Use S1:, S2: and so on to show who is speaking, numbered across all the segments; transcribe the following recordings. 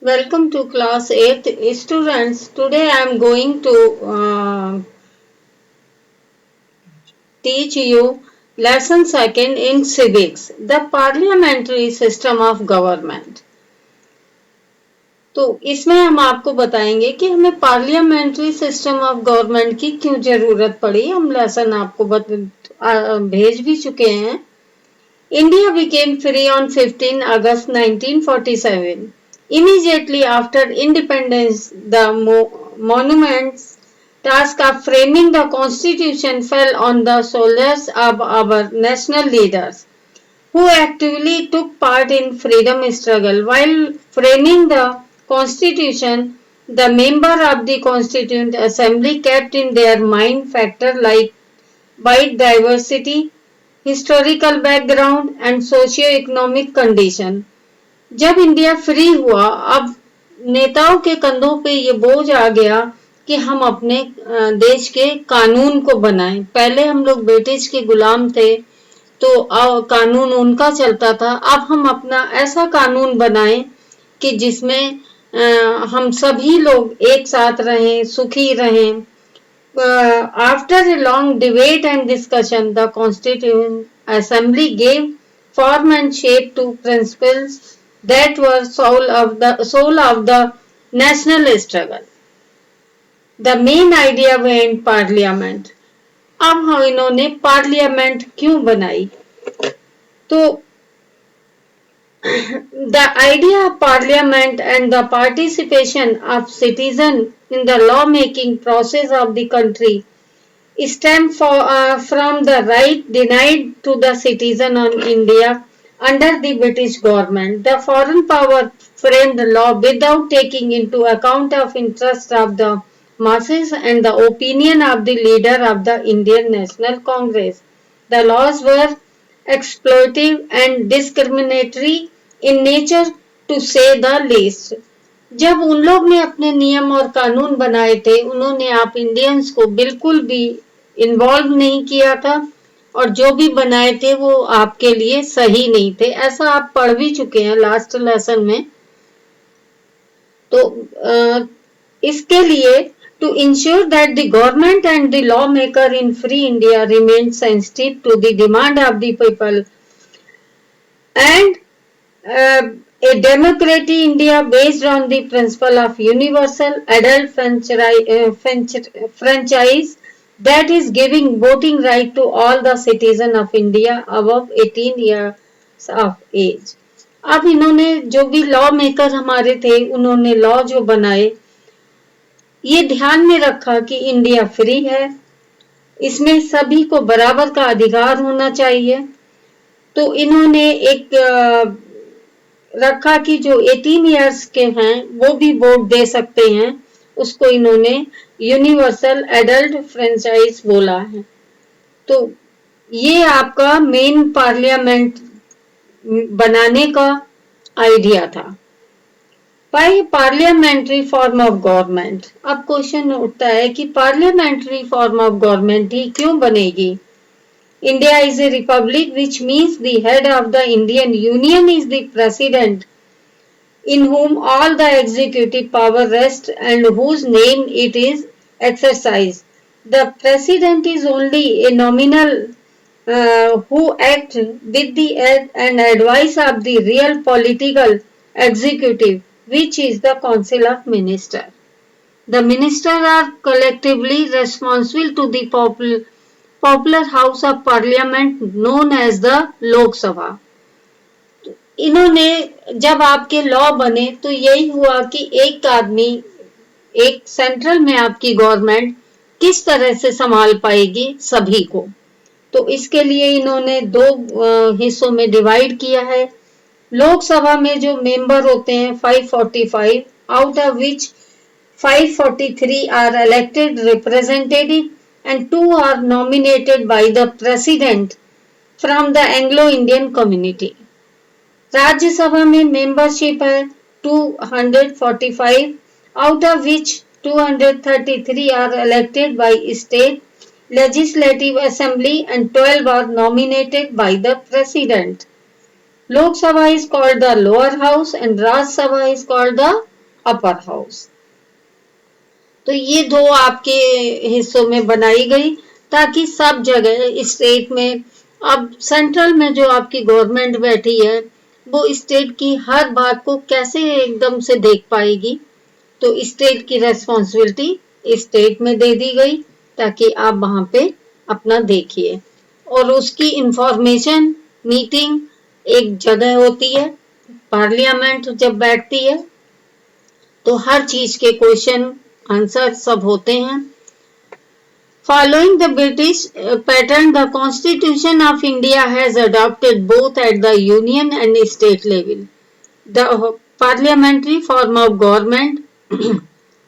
S1: Welcome to class 8th students. Today I am going to teach you lesson second in civics, the parliamentary system of government. तो इसमें हम आपको बताएंगे कि हमें पार्लियामेंट्री सिस्टम ऑफ गवर्नमेंट की क्यों जरूरत पड़ी। हम लेसन आपको भेज भी चुके हैं। India became free on 15 August 1947. Immediately after independence, the monument's task of framing the constitution fell on the shoulders of our national leaders, who actively took part in freedom struggle. While framing the constitution, the member of the Constituent Assembly kept in their mind factors like white diversity, historical background and socio economic condition. जब India free हुआ, अब नेताओं के कंधों पे ये बोझ आ गया कि हम अपने देश के कानून को बनाएं। पहले हम लोग ब्रिटिश के गुलाम थे, तो कानून उनका चलता था। अब हम अपना ऐसा कानून बनाएं कि जिसमें हम सभी लोग एक साथ रहें, सुखी रहें। After a long debate and discussion, the Constituent Assembly gave form and shape to principles that were soul of the national struggle. The main idea behind Parliament. अब हम इन्होंने पार्लियामेंट क्यों बनाई? तो the idea of parliament and the participation of citizens in the law-making process of the country stem from the right denied to the citizen on India under the British government. The foreign power framed the law without taking into account of interest of the masses and the opinion of the leader of the Indian National Congress. The laws were exploitative and discriminatory in nature to say the least. जब उन लोग ने अपने नियम और कानून बनाए थे, उन्होंने आप इंडियंस को बिल्कुल भी इन्वॉल्व नहीं किया था और जो भी बनाए थे वो आपके लिए सही नहीं थे। ऐसा आप पढ़ भी चुके हैं लास्ट लेसन में। तो इसके लिए to ensure that the government and the lawmaker in free India remained sensitive to the demand of the people and a democratic India based on the principle of universal adult franchise that is giving voting right to all the citizens of India above 18 years of age. अब इन्होंने जो भी law maker हमारे थे, उन्होंने law जो बनाए, ये ध्यान में रखा कि इंडिया फ्री है, इसमें सभी को बराबर का अधिकार होना चाहिए। तो इन्होंने एक रखा कि जो 18 इयर्स के हैं वो भी वोट दे सकते हैं, उसको इन्होंने यूनिवर्सल एडल्ट फ्रेंचाइज बोला है। तो ये आपका मेन पार्लियामेंट बनाने का आइडिया था। By parliamentary form of government. अब क्वेश्चन उठता है कि पार्लियामेंट्री फॉर्म ऑफ गवर्नमेंट ही क्यों बनेगी? India is a republic, which means the head of the Indian Union is the president, in whom all the executive power rests and whose name it is exercised. The president is only a nominal who acts with the aid and advice of the real political executive, which is the Council of Ministers. The ministers are collectively responsible to the popular House of Parliament known as the लोक सभा। इन्होंने जब आपके law बने तो यही हुआ कि एक आदमी, एक सेंट्रल में आपकी गवर्नमेंट किस तरह से संभाल पाएगी सभी को। तो इसके लिए इन्होंने दो हिस्सों में डिवाइड किया है। लोकसभा में जो मेंबर होते हैं 545, out of which 543 are elected representative and 2 are nominated by the president from the Anglo-Indian community. राज्य सभा में मेंबरशिप है 245, out of which 233 are elected by state legislative assembly and 12 are nominated by the president. Lok Sabha is called the lower house and Raj Sabha is called the upper house. तो ये दो आपके हिस्सों में बनाई गई ताकि सब जगह स्टेट में, अब सेंट्रल में जो आपकी गवर्नमेंट बैठी है वो स्टेट की हर बात को कैसे एकदम से देख पाएगी, तो स्टेट की रेस्पॉन्सिबिलिटी स्टेट में दे दी गई ताकि आप वहां पे अपना देखिए। और उसकी इंफॉर्मेशन मीटिंग एक जगह होती है, पार्लियामेंट जब बैठती है तो हर चीज के क्वेश्चन आंसर सब होते हैं। Following the British pattern, the Constitution of India has adopted both at the union and state level the parliamentary form of government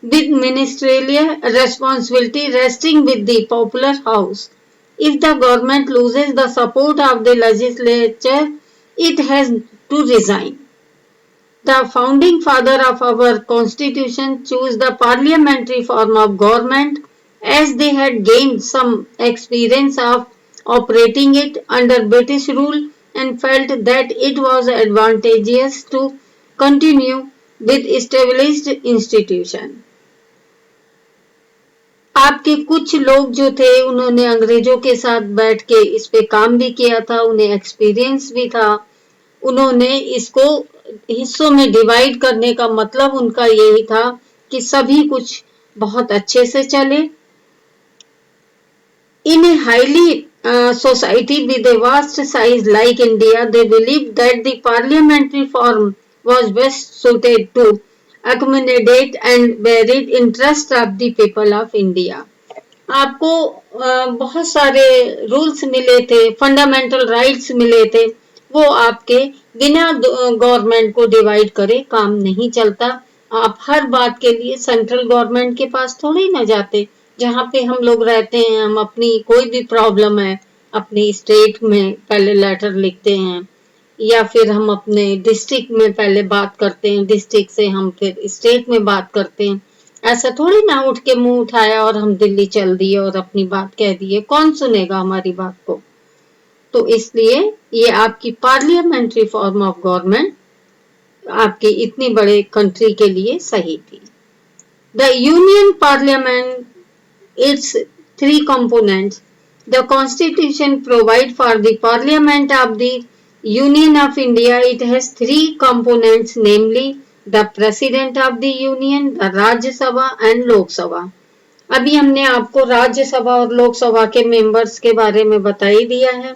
S1: with ministerial responsibility resting with the popular house. If the government loses the support of the legislature, it has to resign. The founding father of our constitution chose the parliamentary form of government as they had gained some experience of operating it under British rule and felt that it was advantageous to continue with established institution. आपके कुछ लोग जो थे उन्होंने अंग्रेजों के साथ बैठ के इस पे काम भी किया था, उन्हें एक्सपीरियंस भी था। उन्होंने इसको हिस्सों में डिवाइड करने का मतलब उनका यही था कि सभी कुछ बहुत अच्छे से चले। In a highly society with a vast size like India, they believed that the parliamentary form was best suited to accommodate and varied interest of the people of India. आपको बहुत सारे रूल्स मिले थे, फंडामेंटल राइट्स मिले थे, वो आपके बिना गवर्नमेंट को डिवाइड करे काम नहीं चलता। आप हर बात के लिए सेंट्रल गवर्नमेंट के पास थोड़ी ना जाते। जहाँ पे हम लोग रहते हैं, हम अपनी कोई भी प्रॉब्लम है अपनी स्टेट में पहले लेटर लिखते हैं या फिर हम अपने डिस्ट्रिक्ट में पहले बात करते हैं, डिस्ट्रिक्ट से हम फिर स्टेट में बात करते हैं। ऐसा थोड़ी ना उठ के मुंह उठाया और हम दिल्ली चल दिए और अपनी बात कह दिए, कौन सुनेगा हमारी बात को। तो इसलिए ये आपकी पार्लियामेंट्री फॉर्म ऑफ गवर्नमेंट आपकी इतनी बड़े कंट्री के लिए सही थी। The union parliament, its three components. The Constitution provides for the Parliament of the Union of India. It has three components, namely the President of the Union, the Rajya Sabha and Lok Sabha. अभी हमने आपको राज्यसभा और लोकसभा के members के बारे में बता ही दिया है।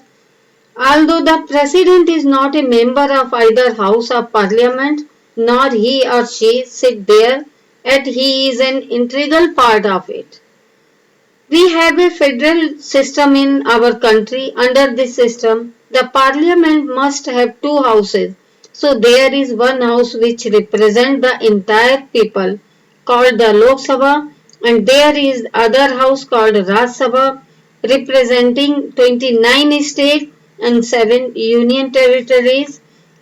S1: Although the President is not a member of either House of Parliament, nor he or she sit there, yet he is an integral part of it. We have a federal system in our country. Under this system, the parliament must have two houses. So there is one house which represents the entire people called the Lok Sabha, and there is other house called Raj Sabha representing 29 states and 7 union territories.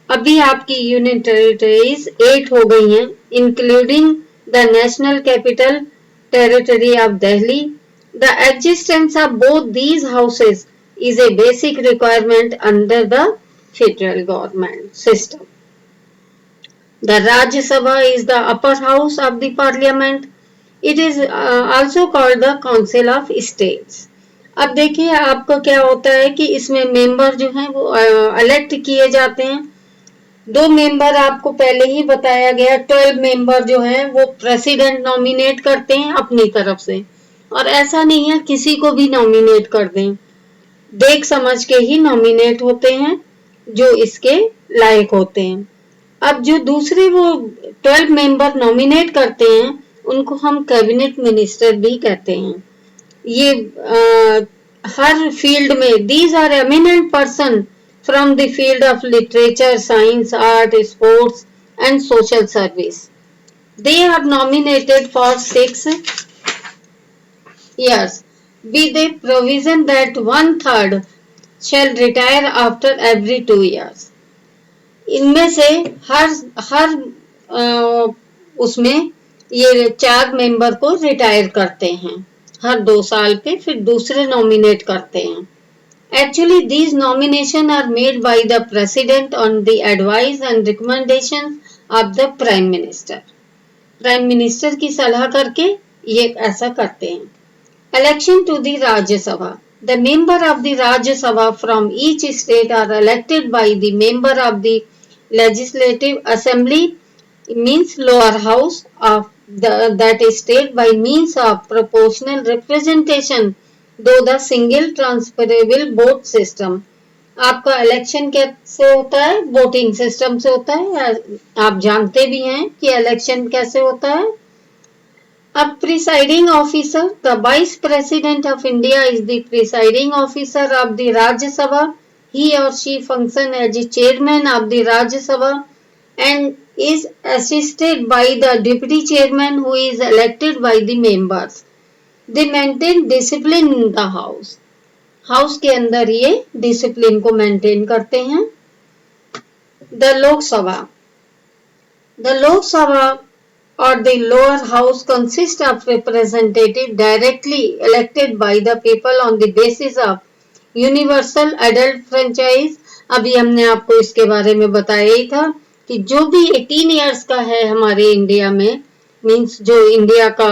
S1: अभी आपकी union territories 8 हो गई हैं, including the national capital territory of Delhi. The existence of both these houses is a basic requirement under the federal government system. The Rajya Sabha is the upper house of the parliament. It is also called the Council of States. अब देखिए आपको क्या होता है कि इसमें member जो हैं वो इलेक्ट किए जाते हैं। 2 मेंबर आपको पहले ही बताया गया, 12 मेंबर जो हैं वो प्रेसिडेंट नॉमिनेट करते हैं अपनी तरफ से, और ऐसा नहीं है किसी को भी नॉमिनेट कर दें, देख समझ के ही नॉमिनेट होते हैं जो इसके लायक होते हैं। अब जो दूसरे वो 12 मेंबर नॉमिनेट करते हैं उनको हम कैबिनेट मिनिस्टर भी कहते हैं। ये हर फील्ड में, these are eminent person from the field of literature, science, art, sports and social service. They are nominated for 6 years with a provision that 1/3 shall retire after every 2 years. इनमें से हर उसमें ये 4 मेंबर को retire करते हैं हर 2 साल पे, फिर दूसरे नॉमिनेट करते हैं। Actually, these nominations are made by the President on the advice and recommendation of the Prime Minister. Prime minister की सलाह करके ये ऐसा करते हैं। Election to the Rajya Sabha. The member of the Rajya Sabha from each state are elected by the member of the legislative assembly means lower house of that state by means of proportional representation though the single transferable vote system। आपका election कैसे होता है? Voting system से होता है। आप जानते भी हैं कि इलेक्शन कैसे होता है। अब presiding officer, the vice president of India is the presiding officer of the Rajya Sabha. He और she function as a chairman of the Rajya Sabha and is assisted by the deputy chairman who is elected by the members. They maintain discipline in the house. House के अंदर ये discipline को maintain करते हैं। The Lok Sabha. The Lok Sabha or the lower house consists of representative directly elected by the people on the basis of universal adult franchise। अभी हमने आपको इसके बारे में बताया ही था कि जो भी 18 इयर्स का है हमारे इंडिया में, मीन्स जो इंडिया का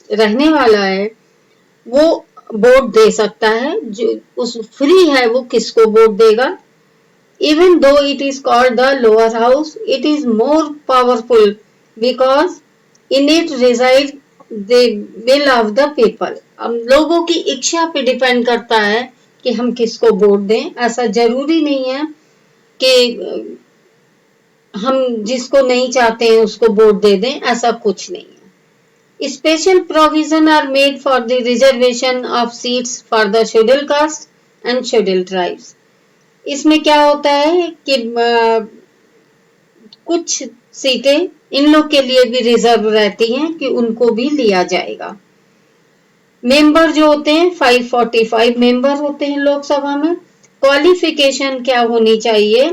S1: रहने वाला है, वो वोट दे सकता है। जो उस फ्री है वो किसको वोट देगा। Even though it is called the lower house, it is more powerful because in it resided the will of the people. हम लोगों की इच्छा पे डिपेंड करता है कि हम किसको वोट दें। ऐसा जरूरी नहीं है कि हम जिसको नहीं चाहते हैं उसको वोट दे दें, ऐसा कुछ नहीं है। Special provision are made for the reservation of seats for the schedule caste and schedule tribes. इसमें क्या होता है कि कुछ सीटें इन लोग के लिए भी रिजर्व रहती हैं कि उनको भी लिया जाएगा। मेंबर जो होते हैं 545 मेंबर होते हैं लोकसभा में। क्वालिफिकेशन क्या होनी चाहिए?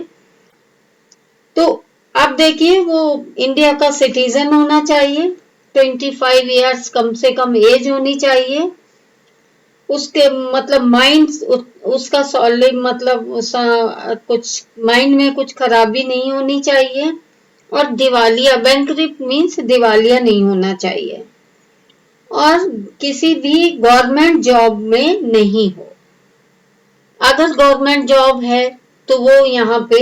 S1: तो अब देखिए, वो इंडिया का सिटीजन होना चाहिए, 25 इयर्स कम से कम एज होनी चाहिए, उसके मतलब माइंड उसका सॉलिड मतलब कुछ माइंड में कुछ खराबी नहीं होनी चाहिए, और दिवालिया बैंकरप्ट मींस दिवालिया नहीं होना चाहिए, और किसी भी गवर्नमेंट जॉब में नहीं हो। अगर गवर्नमेंट जॉब है तो वो यहाँ पे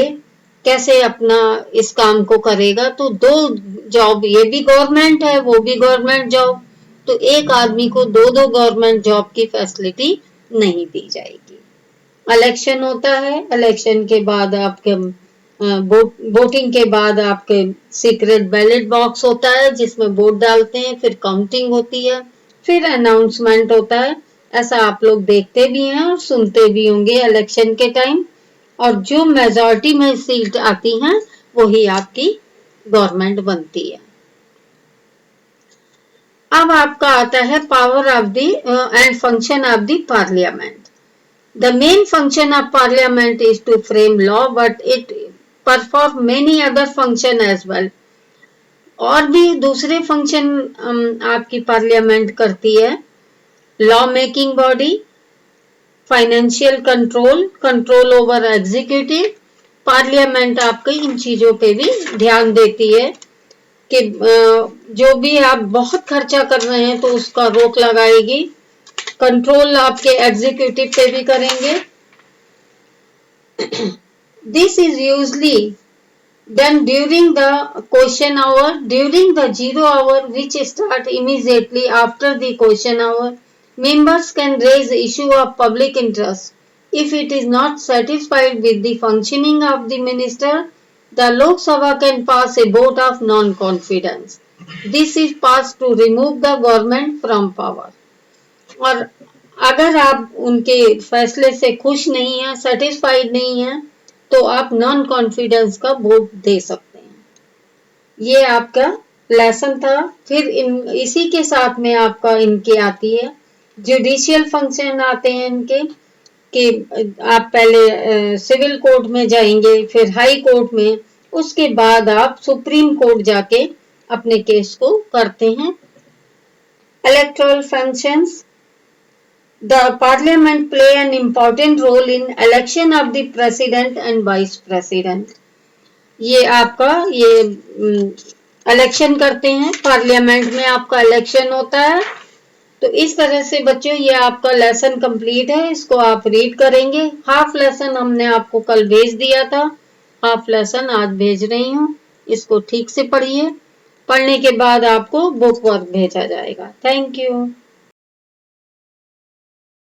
S1: कैसे अपना इस काम को करेगा? तो दो जॉब, ये भी गवर्नमेंट है वो भी गवर्नमेंट जॉब, तो एक आदमी को दो दो गवर्नमेंट जॉब की फैसिलिटी नहीं दी जाएगी। इलेक्शन होता है, इलेक्शन के बाद आपके वोटिंग के बाद आपके सीक्रेट बैलेट बॉक्स होता है जिसमें वोट डालते हैं, फिर काउंटिंग होती है, फिर अनाउंसमेंट होता है। ऐसा आप लोग देखते भी हैं और सुनते भी होंगे इलेक्शन के टाइम, और जो मेजॉरिटी में सीट आती हैं वही आपकी गवर्नमेंट बनती है। अब आपका आता है power of the and function of the parliament. The main function of parliament is to frame law, but it perform many other function as well. और भी दूसरे फंक्शन आपकी पार्लियामेंट करती है। Law making body, financial control, control over executive. Parliament आपके इन चीजों पे भी ध्यान देती है कि जो भी आप बहुत खर्चा कर रहे हैं तो उसका रोक लगाएगी। कंट्रोल आपके एग्जीक्यूटिव पे भी करेंगे। This is usually done during the question hour, during the 0 hour which start immediately after the question hour. Members can raise issue of public interest. If it is not satisfied with the functioning of the minister, the Lok Sabha can pass a vote of non-confidence. This is passed to remove the government from power. और अगर आप उनके फैसले से खुश नहीं हैं, satisfied नहीं हैं, तो आप नॉन कॉन्फिडेंस का वोट दे सकते हैं। ये आपका लेसन था। फिर इसी के साथ में आपका इनके आती है जुडिशियल फंक्शन आते हैं इनके, कि आप पहले सिविल कोर्ट में जाएंगे, फिर हाई कोर्ट में, उसके बाद आप सुप्रीम कोर्ट जाके अपने केस को करते हैं। Electoral functions. The parliament play an important role in election of the president and vice president. ये आपका ये इलेक्शन करते हैं, पार्लियामेंट में आपका इलेक्शन होता है। तो इस तरह से बच्चों ये आपका लेसन कंप्लीट है, इसको आप रीड करेंगे। हाफ लेसन हमने आपको कल भेज दिया था, हाफ लेसन आज भेज रही हूँ, इसको ठीक से पढ़िए। पढ़ने के बाद आपको बुक वर्क भेजा जाएगा। Thank you.